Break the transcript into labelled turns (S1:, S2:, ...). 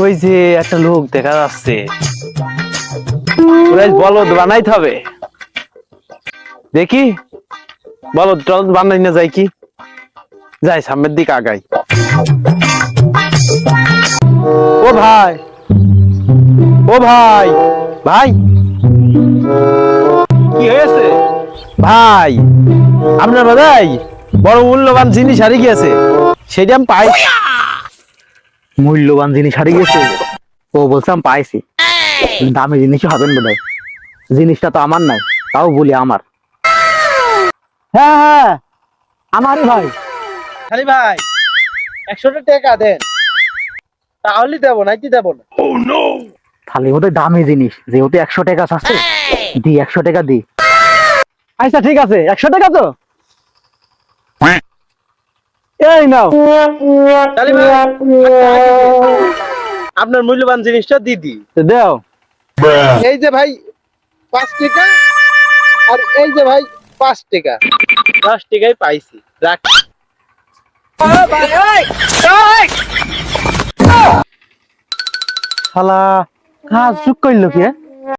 S1: ওই যে একটা লোক দেখা যাচ্ছে, বলদ বানাইতে হবে। দেখি বলদ টলদ বানাই না যায় কি, যাই সামনের দিকে আগাই। ও ভাই, ও ভাই, ভাই কি হয়েছে ভাই? আপনার ভাই বড় মূল্যবান জিনিস হারিয়ে গিয়েছে, সেটা আমি পাই।
S2: মূল্যবান জিনিস হারিয়ে গেছে? ও বলছিলাম পাইছি, দামি জিনিসই হবেন বোধ হয়। জিনিসটা তো আমার নাই, তাও বলি আমার। হ্যাঁ হ্যাঁ, আমারই ভাই।
S1: খালি ভাই 100টা টাকা দেন, তাহলে দেবো নাকি দেবো না।
S2: খালি বোধ হয় দামি জিনিস, যেহেতু 100 টাকা আছে, দি 100 টাকা দি। আচ্ছা ঠিক আছে, 100 টাকা তো এই নাও।
S1: খালি ভাই আপনার মূল্যবান জিনিসটা দিদি
S2: দেও।
S1: এই যে ভাই 5 টাকা, আর এই যে ভাই 5 টাকা, 5 টাকায় পাইছি, রাখ।
S2: শালা কাজ চুপ করলো কি?